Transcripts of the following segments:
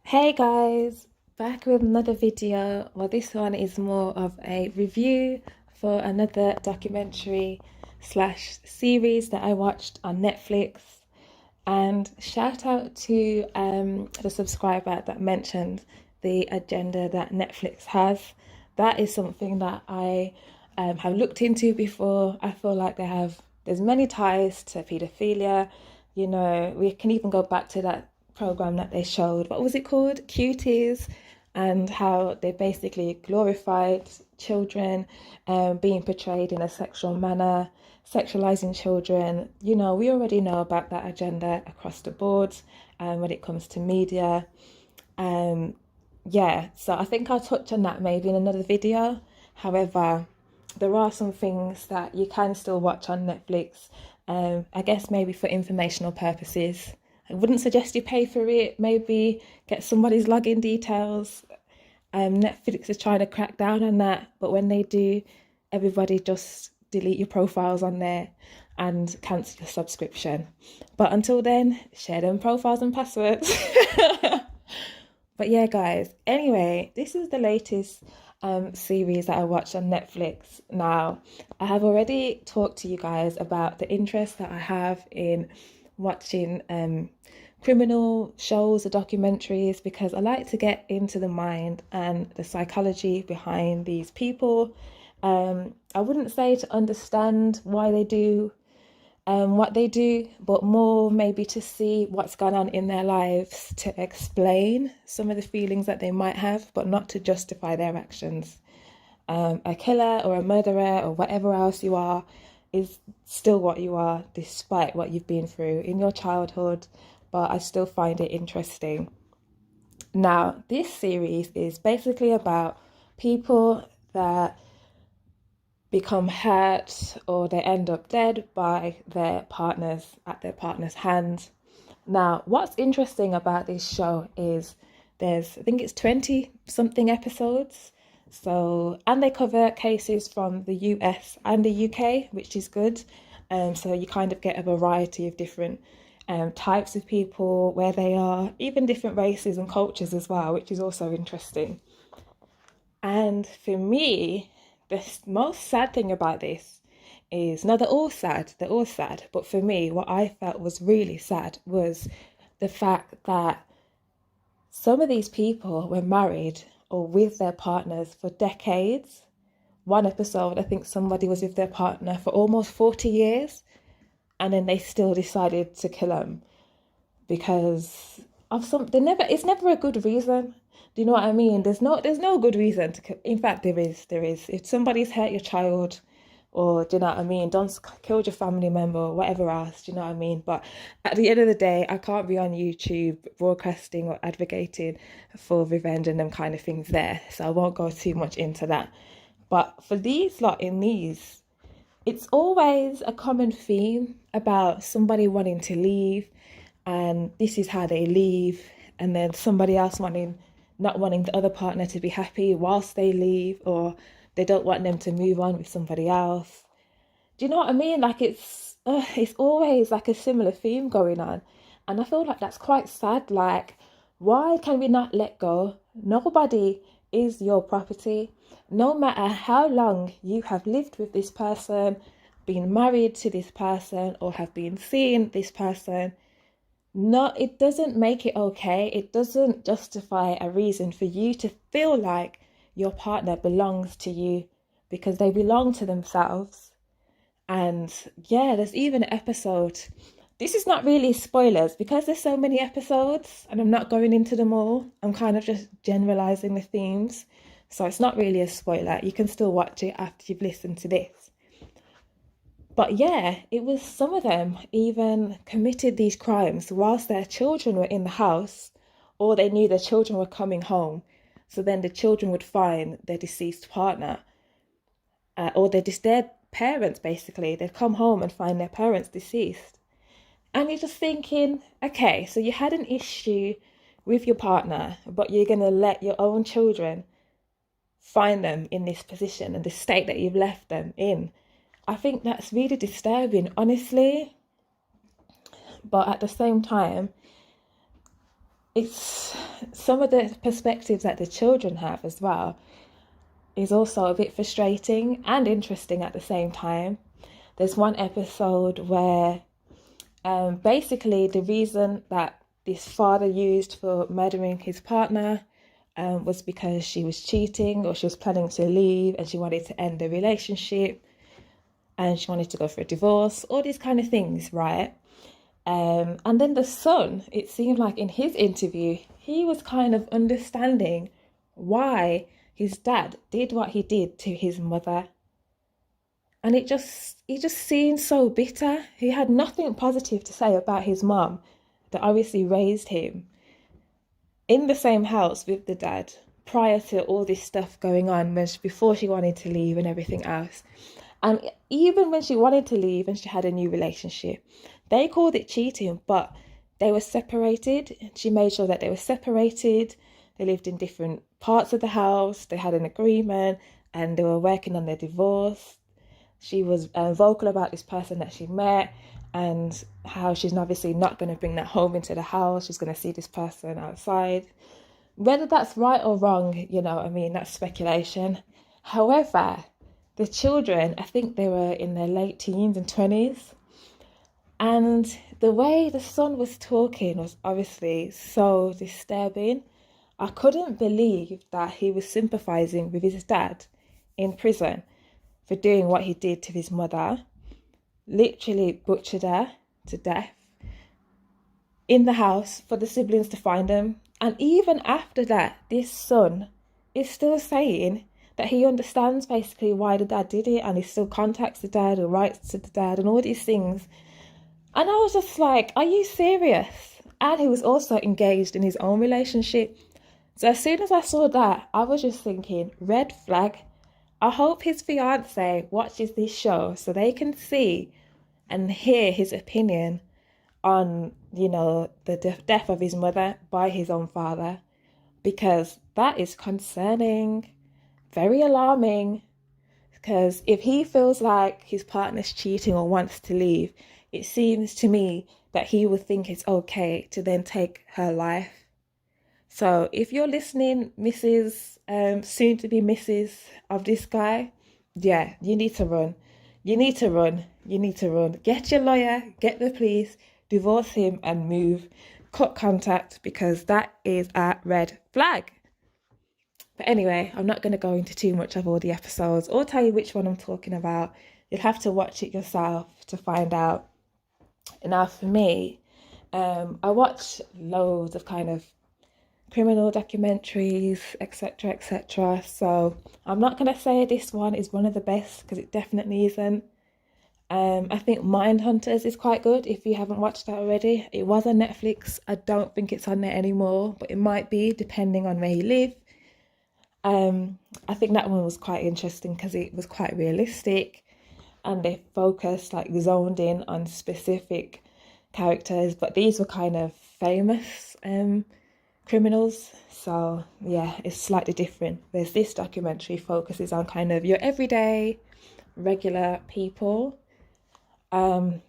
Hey guys, back with another video. Well, this one is more of a review for another documentary slash series that I watched on Netflix. And shout out to the subscriber that mentioned the agenda that Netflix has. That is something that I have looked into before. I feel like there's many ties to pedophilia. We can even go back to that program that they showed. What was it called? Cuties, and how they basically glorified children being portrayed in a sexual manner, sexualizing children. We already know about that agenda across the board when it comes to media. Um, yeah, so I think I'll touch on that maybe in another video. However, there are some things that you can still watch on Netflix. I guess maybe for informational purposes. I wouldn't suggest you pay for it. Maybe get somebody's login details. Netflix is trying to crack down on that, but when they do, everybody just delete your profiles on there and cancel your subscription. But until then, share them profiles and passwords. But yeah, guys, anyway, this is the latest series that I watched on Netflix. Now, I have already talked to you guys about the interest that I have in watching criminal shows or documentaries because I like to get into the mind and the psychology behind these people. I wouldn't say to understand why they do what they do, but more maybe to see what's gone on in their lives to explain some of the feelings that they might have, but not to justify their actions. A killer or a murderer or whatever else you are is still what you are, despite what you've been through in your childhood. But I still find it interesting. Now, this series is basically about people that become hurt or they end up dead by their partners at their partner's hands. Now, what's interesting about this show is I think it's 20 something episodes. So, and they cover cases from the US and the UK, which is good. So you kind of get a variety of different types of people, where they are, even different races and cultures as well, which is also interesting. And for me, the most sad thing about this is, no, they're all sad, but for me, what I felt was really sad was the fact that some of these people were married or with their partners for decades. One episode, I think somebody was with their partner for almost 40 years, and then they still decided to kill them because of it's never a good reason. Do you know what I mean? There's no good reason to. In fact, there is. If somebody's hurt your child, or do you know what I mean? Don't kill your family member or whatever else. Do you know what I mean? But at the end of the day, I can't be on YouTube broadcasting or advocating for revenge and them kind of things there. So I won't go too much into that. But for these lot in these, it's always a common theme about somebody wanting to leave, and this is how they leave, and then somebody else not wanting the other partner to be happy whilst they leave, or they don't want them to move on with somebody else. Do you know what I mean? Like it's always like a similar theme going on, and I feel like that's quite sad. Like, why can we not let go? Nobody is your property. No matter how long you have lived with this person, been married to this person, or have been seeing this person, no, it doesn't make it okay. It doesn't justify a reason for you to feel like your partner belongs to you, because they belong to themselves. And yeah, there's even an episode. This is not really spoilers because there's so many episodes and I'm not going into them all. I'm kind of just generalizing the themes. So it's not really a spoiler. You can still watch it after you've listened to this. But yeah, it was, some of them even committed these crimes whilst their children were in the house, or they knew their children were coming home. So then the children would find their deceased partner, or their parents, basically. They'd come home and find their parents deceased. And you're just thinking, okay, so you had an issue with your partner, but you're going to let your own children find them in this position and the state that you've left them in. I think that's really disturbing, honestly. But at the same time, it's some of the perspectives that the children have as well is also a bit frustrating and interesting at the same time. There's one episode where basically the reason that this father used for murdering his partner was because she was cheating or she was planning to leave and she wanted to end the relationship and she wanted to go for a divorce, all these kind of things, right? And then the son, it seemed like in his interview, he was kind of understanding why his dad did what he did to his mother. And he just seemed so bitter. He had nothing positive to say about his mom that obviously raised him in the same house with the dad prior to all this stuff going on before she wanted to leave and everything else. And even when she wanted to leave and she had a new relationship, they called it cheating, but they were separated. She made sure that they were separated. They lived in different parts of the house. They had an agreement and they were working on their divorce. She was vocal about this person that she met and how she's obviously not going to bring that home into the house. She's going to see this person outside. Whether that's right or wrong, I mean, that's speculation. However, the children, I think they were in their late teens and 20s. And the way the son was talking was obviously so disturbing. I couldn't believe that he was sympathising with his dad in prison for doing what he did to his mother, literally butchered her to death in the house for the siblings to find him. And even after that, this son is still saying that he understands basically why the dad did it and he still contacts the dad or writes to the dad and all these things. And I was just like, are you serious? And he was also engaged in his own relationship. So as soon as I saw that, I was just thinking, red flag. I hope his fiance watches this show so they can see and hear his opinion on, the death of his mother by his own father, because that is concerning, very alarming, because if he feels like his partner's cheating or wants to leave, it seems to me that he would think it's okay to then take her life. So if you're listening, Mrs. Soon to be Mrs. of this guy, yeah, you need to run. You need to run. You need to run. Get your lawyer, get the police, divorce him and move. Cut contact, because that is a red flag. But anyway, I'm not going to go into too much of all the episodes or tell you which one I'm talking about. You'll have to watch it yourself to find out. Now for me, I watch loads of kind of criminal documentaries, etc., etc. So I'm not going to say this one is one of the best, because it definitely isn't. I think Mindhunters is quite good if you haven't watched that already. It was on Netflix. I don't think it's on there anymore, but it might be depending on where you live. I think that one was quite interesting because it was quite realistic and they focused, like, zoned in on specific characters, but these were kind of famous criminals. So yeah, it's slightly different. Whereas this documentary focuses on kind of your everyday, regular people. So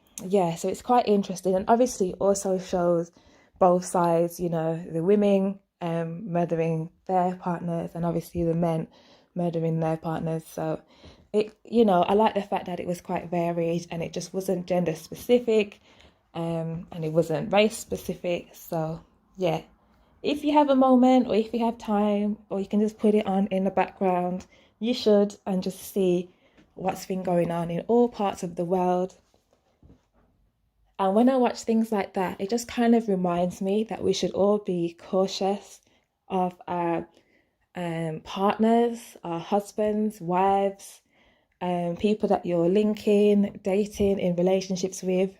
it's quite interesting, and obviously also shows both sides, the women murdering their partners and obviously the men murdering their partners. So it, I like the fact that it was quite varied and it just wasn't gender specific, and it wasn't race specific. So yeah, if you have a moment or if you have time, or you can just put it on in the background, you should, and just see what's been going on in all parts of the world. And when I watch things like that, it just kind of reminds me that we should all be cautious of our partners, our husbands, wives, people that you're linking, dating, in relationships with,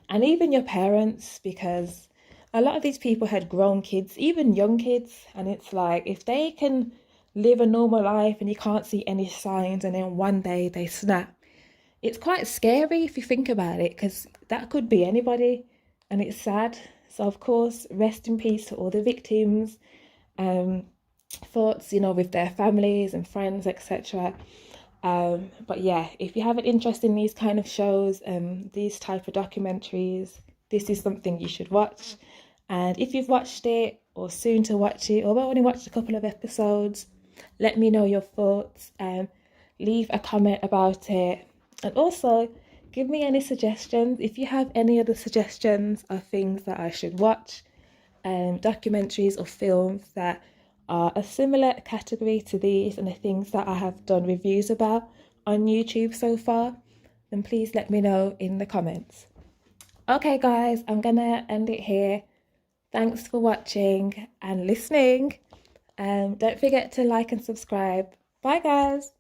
and even your parents, because a lot of these people had grown kids, even young kids, and it's like, if they can live a normal life and you can't see any signs and then one day they snap, it's quite scary if you think about it, because that could be anybody and it's sad. So of course, rest in peace to all the victims, thoughts, with their families and friends, etc. But yeah, if you have an interest in these kind of shows, these type of documentaries, this is something you should watch. And if you've watched it or soon to watch it, or I've only watched a couple of episodes, let me know your thoughts. Leave a comment about it, and also give me any suggestions. If you have any other suggestions of things that I should watch, documentaries or films that are a similar category to these and the things that I have done reviews about on YouTube so far, then please let me know in the comments. Okay guys, I'm gonna end it here. Thanks for watching and listening. Don't forget to like and subscribe. Bye guys.